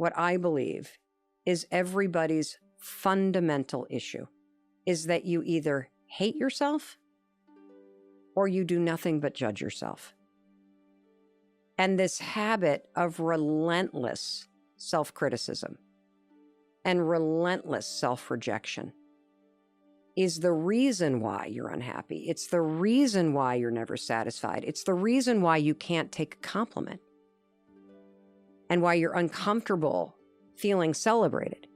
what I believe is everybody's fundamental issue is that you either hate yourself or you do nothing but judge yourself. And this habit of relentless self-criticism and relentless self-rejection is the reason why you're unhappy. It's the reason why you're never satisfied. It's the reason why you can't take a compliment and why you're uncomfortable feeling celebrated.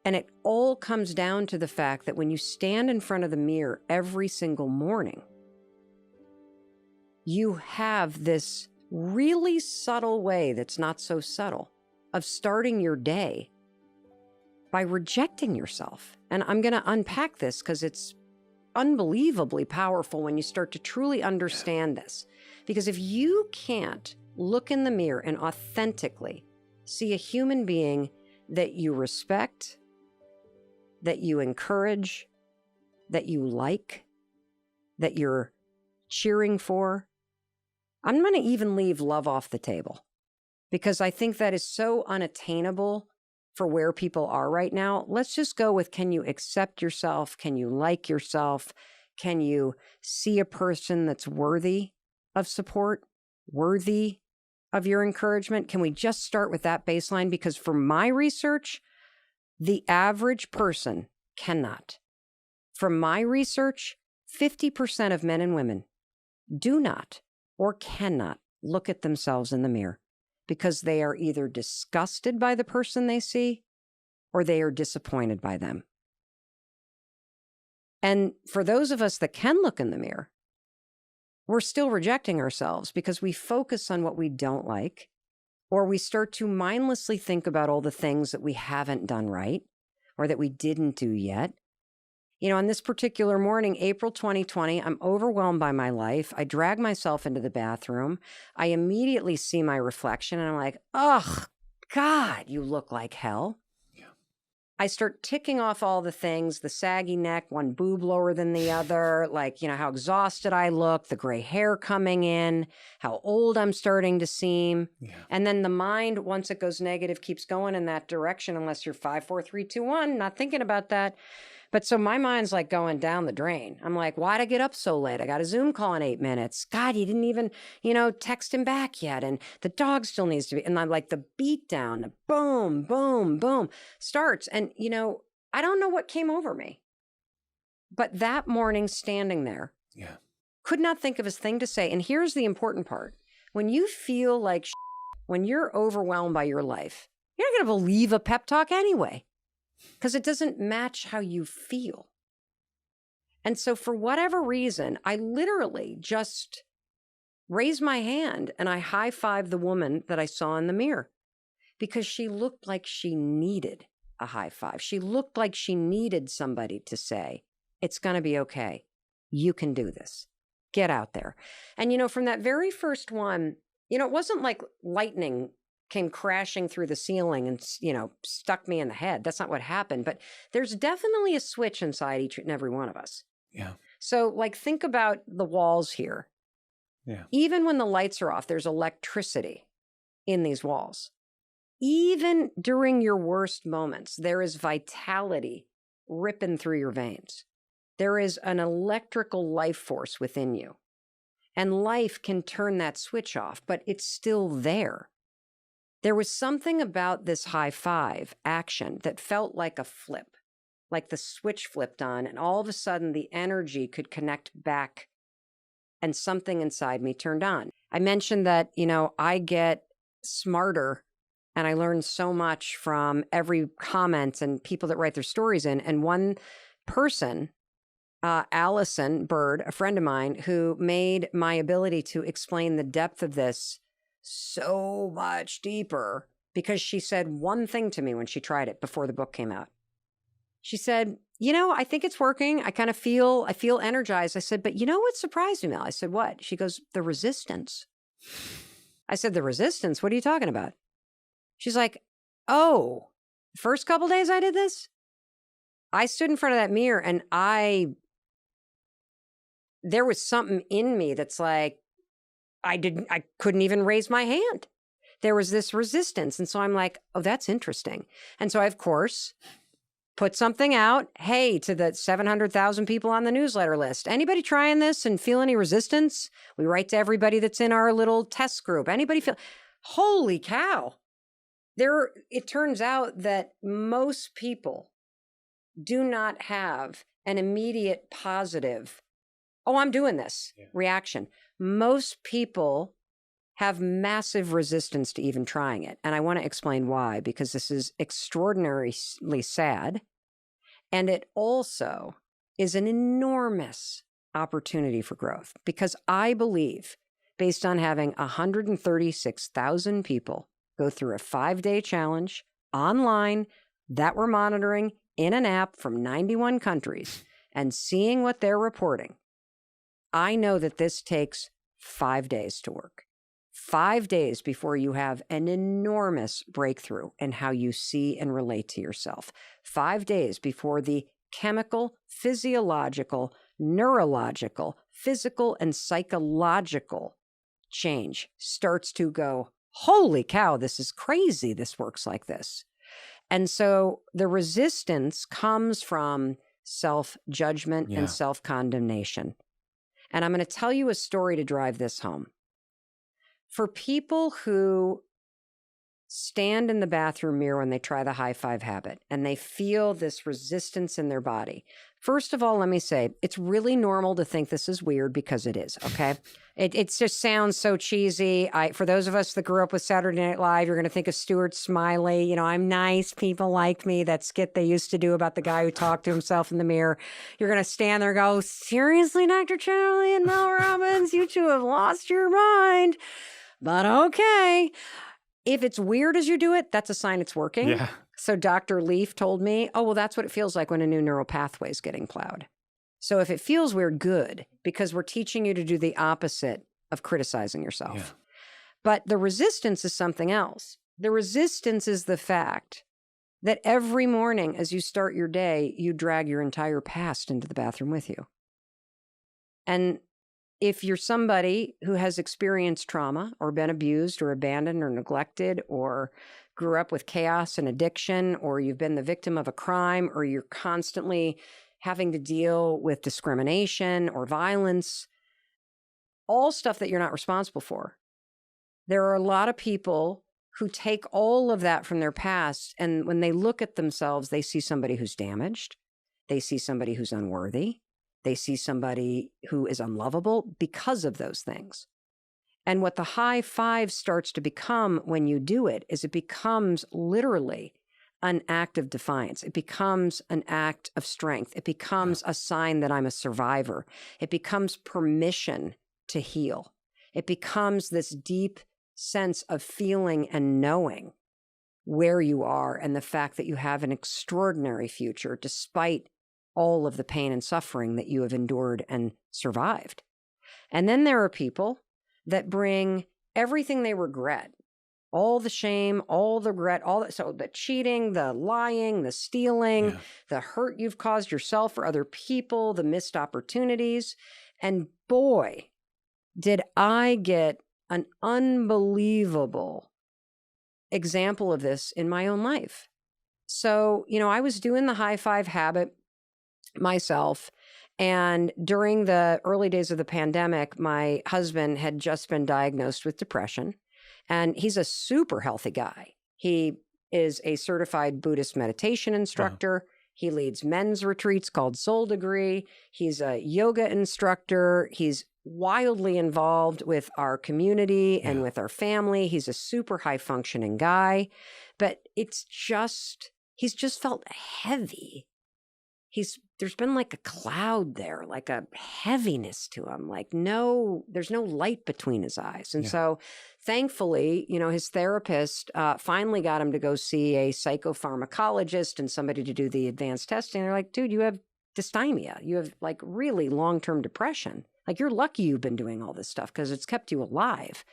And it all comes down to the fact that when you stand in front of the mirror every single morning, you have this really subtle way that's not so subtle of starting your day by rejecting yourself. And I'm going to unpack this because it's unbelievably powerful when you start to truly understand this. Because if you can't look in the mirror and authentically see a human being that you respect, that you encourage, that you like, that you're cheering for, I'm going to even leave love off the table because I think that is so unattainable for where people are right now. Let's just go with, can you accept yourself? Can you like yourself? Can you see a person that's worthy of support, worthy of your encouragement? Can we just start with that baseline? Because from my research, the average person cannot. From my research, 50% of men and women do not or cannot look at themselves in the mirror because they are either disgusted by the person they see or they are disappointed by them. And for those of us that can look in the mirror, we're still rejecting ourselves because we focus on what we don't like, or we start to mindlessly think about all the things that we haven't done right or that we didn't do yet. You know, on this particular morning, April 2020, I'm overwhelmed by my life. I drag myself into the bathroom. I immediately see my reflection and I'm like, oh, God, you look like hell. Yeah. I start ticking off all the things, the saggy neck, one boob lower than the other, like, you know, how exhausted I look, the gray hair coming in, how old I'm starting to seem. Yeah. And then the mind, once it goes negative, keeps going in that direction unless you're 5, 4, 3, 2, 1, not thinking about that. But so my mind's like going down the drain. I'm like, why'd I get up so late? I got a Zoom call in 8 minutes. God, you didn't even, text him back yet. And the dog still needs to be. And I'm like, the beat down, the boom, boom, boom starts. And, I don't know what came over me. But that morning standing there, could not think of a thing to say. And here's the important part. When you feel like when you're overwhelmed by your life, you're not going to believe a pep talk anyway. Because it doesn't match how you feel. And so for whatever reason, I literally just raised my hand and I high-fived the woman that I saw in the mirror because she looked like she needed a high five. She looked like she needed somebody to say, it's going to be okay. You can do this. Get out there. And, from that very first one, it wasn't like lightning came crashing through the ceiling and, stuck me in the head. That's not what happened. But there's definitely a switch inside each and every one of us. Yeah. So think about the walls here. Yeah. Even when the lights are off, there's electricity in these walls. Even during your worst moments, there is vitality ripping through your veins. There is an electrical life force within you. And life can turn that switch off, but it's still there. There was something about this high five action that felt like a flip, like the switch flipped on, and all of a sudden the energy could connect back and something inside me turned on. I mentioned that, I get smarter and I learn so much from every comment and people that write their stories in. And one person, Allison Bird, a friend of mine, who made my ability to explain the depth of this so much deeper, because she said one thing to me when she tried it before the book came out. She said, I think it's working. I feel energized. I said, but what surprised me, Mel? I said, what? She goes, the resistance. I said, the resistance? What are you talking about? She's like, oh, first couple days I did this, I stood in front of that mirror and there was something in me that's like, I couldn't even raise my hand. there was this resistance. And so I'm like, oh, that's interesting. And so I, of course, put something out. Hey, to the 700,000 people on the newsletter list, anybody trying this and feel any resistance? We write to everybody that's in our little test group. Anybody feel, holy cow. It turns out that most people do not have an immediate positive, oh, I'm doing this reaction. Most people have massive resistance to even trying it. And I want to explain why, because this is extraordinarily sad. And it also is an enormous opportunity for growth, because I believe, based on having 136,000 people go through a 5-day challenge online that we're monitoring in an app from 91 countries and seeing what they're reporting, I know that this takes 5 days to work. 5 days before you have an enormous breakthrough in how you see and relate to yourself. 5 days before the chemical, physiological, neurological, physical, and psychological change starts to go, holy cow, this is crazy. This works like this. And so the resistance comes from self-judgment and self-condemnation. And I'm going to tell you a story to drive this home. For people who stand in the bathroom mirror when they try the high five habit and they feel this resistance in their body, first of all, let me say, it's really normal to think this is weird, because it is, okay? It just sounds so cheesy. For those of us that grew up with Saturday Night Live, you're going to think of Stuart Smiley. You know, I'm nice, people like me, that skit they used to do about the guy who talked to himself in the mirror. You're going to stand there and go, seriously, Dr. Charlie and Mel Robbins, you two have lost your mind. But okay. If it's weird as you do it, that's a sign it's working. Yeah. So Dr. Leaf told me, oh, well, that's what it feels like when a new neural pathway is getting plowed. So if it feels weird, good, because we're teaching you to do the opposite of criticizing yourself. Yeah. But the resistance is something else. The resistance is the fact that every morning as you start your day, you drag your entire past into the bathroom with you. And if you're somebody who has experienced trauma or been abused or abandoned or neglected or grew up with chaos and addiction, or you've been the victim of a crime, or you're constantly having to deal with discrimination or violence, all stuff that you're not responsible for. There are a lot of people who take all of that from their past, and when they look at themselves, they see somebody who's damaged. They see somebody who's unworthy. They see somebody who is unlovable because of those things. And what the high five starts to become when you do it is it becomes literally an act of defiance. It becomes an act of strength. It becomes a sign that I'm a survivor. It becomes permission to heal. It becomes this deep sense of feeling and knowing where you are and the fact that you have an extraordinary future despite all of the pain and suffering that you have endured and survived. And then there are people that bring everything they regret, all the shame, all the regret, so the cheating, the lying, the stealing, the hurt you've caused yourself or other people, the missed opportunities. And boy, did I get an unbelievable example of this in my own life. So, I was doing the high five habit myself. And during the early days of the pandemic, my husband had just been diagnosed with depression. And he's a super healthy guy. He is a certified Buddhist meditation instructor. He leads men's retreats called Soul Degree. He's a yoga instructor. He's wildly involved with our community and with our family. He's a super high functioning guy. But he's just felt heavy. There's been like a cloud there, like a heaviness to him, there's no light between his eyes. And so thankfully, his therapist finally got him to go see a psychopharmacologist and somebody to do the advanced testing. They're like, dude, you have dysthymia. You have really long-term depression. You're lucky you've been doing all this stuff because it's kept you alive.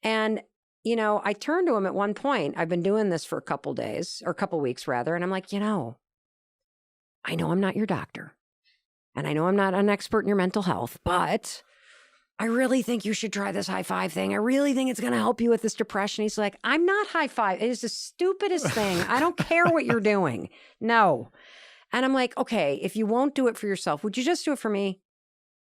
And I turned to him at one point. I've been doing this for a couple weeks rather. And I'm like, I know I'm not your doctor, and I know I'm not an expert in your mental health, but I really think you should try this high five thing. I really think it's going to help you with this depression. He's like, I'm not high five. It is the stupidest thing. I don't care what you're doing. No. And I'm like, okay, if you won't do it for yourself, would you just do it for me?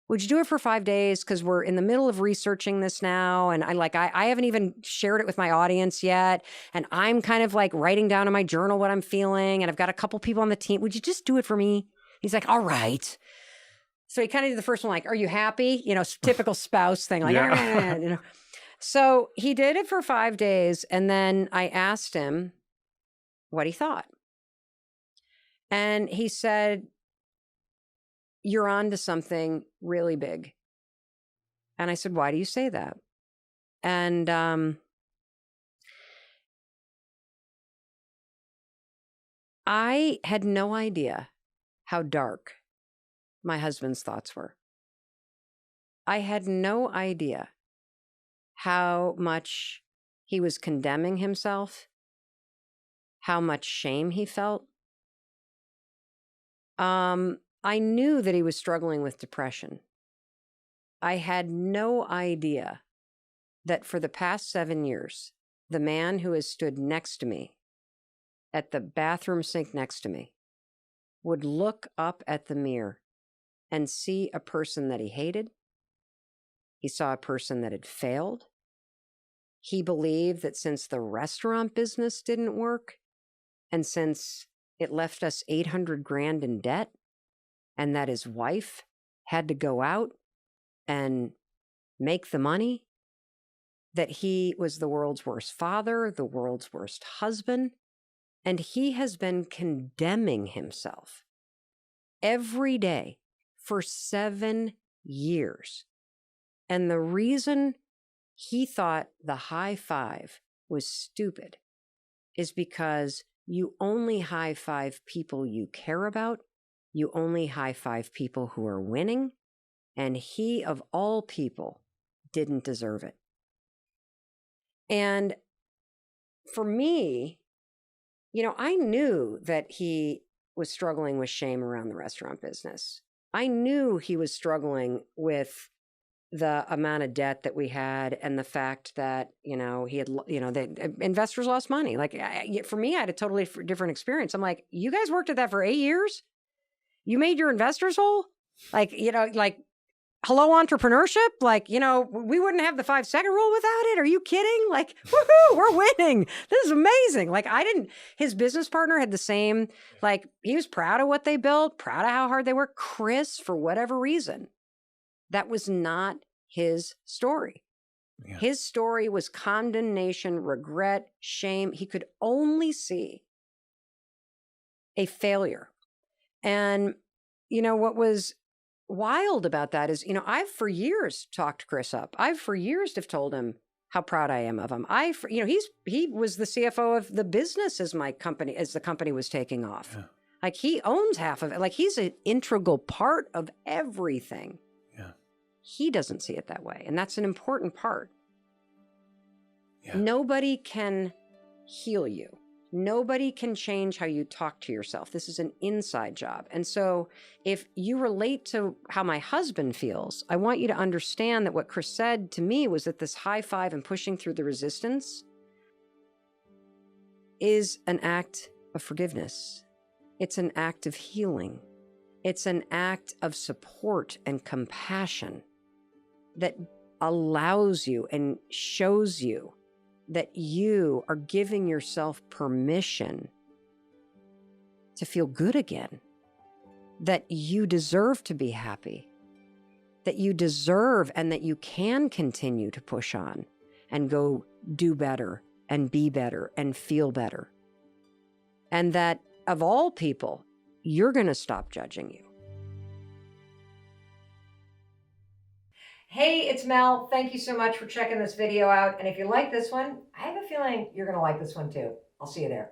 Would you do it for 5 days? Because we're in the middle of researching this now. And I haven't even shared it with my audience yet. And I'm kind of like writing down in my journal what I'm feeling. And I've got a couple people on the team. Would you just do it for me? He's like, all right. So he kind of did the first one, like, are you happy? You know, typical spouse thing. Like, Yeah. you know. So he did it for 5 days. And then I asked him what he thought. And he said, you're on to something really big. And I said, why do you say that? And I had no idea how dark my husband's thoughts were. I had no idea how much he was condemning himself, how much shame he felt. I knew that he was struggling with depression. I had no idea that for the past 7 years, the man who has stood next to me at the bathroom sink next to me would look up at the mirror and see a person that he hated. He saw a person that had failed. He believed that since the restaurant business didn't work and since it left us 800 grand in debt, and that his wife had to go out and make the money, that he was the world's worst father, the world's worst husband, and he has been condemning himself every day for 7 years. And the reason he thought the high five was stupid is because you only high five people you care about. You only high five people who are winning. And he, of all people, didn't deserve it. And for me, you know, I knew that he was struggling with shame around the restaurant business. I knew he was struggling with the amount of debt that we had and the fact that, you know, he had, you know, the investors lost money. Like for me, I had a totally different experience. I'm like, you guys worked at that for 8 years? You made your investors whole? Like, you know, like, hello, entrepreneurship? Like, you know, we wouldn't have the 5-second rule without it. Are you kidding? Like, woohoo, we're winning. This is amazing. Like, his business partner had the same, like, he was proud of what they built, proud of how hard they worked. Chris, for whatever reason, that was not his story. Yeah. His story was condemnation, regret, shame. He could only see a failure. And, you know, what was wild about that is, you know, I've for years talked Chris up. I've for years have told him how proud I am of him. You know, he was the CFO of the business as the company was taking off. Yeah. Like he owns half of it. Like he's an integral part of everything. Yeah. He doesn't see it that way. And that's an important part. Yeah. Nobody can heal you. Nobody can change how you talk to yourself. This is an inside job. And so if you relate to how my husband feels, I want you to understand that what Chris said to me was that this high five and pushing through the resistance is an act of forgiveness. It's an act of healing. It's an act of support and compassion that allows you and shows you that you are giving yourself permission to feel good again, that you deserve to be happy, that you deserve and that you can continue to push on and go do better and be better and feel better. And that of all people, you're going to stop judging you. Hey, it's Mel. Thank you so much for checking this video out. And if you like this one, I have a feeling you're going to like this one too. I'll see you there.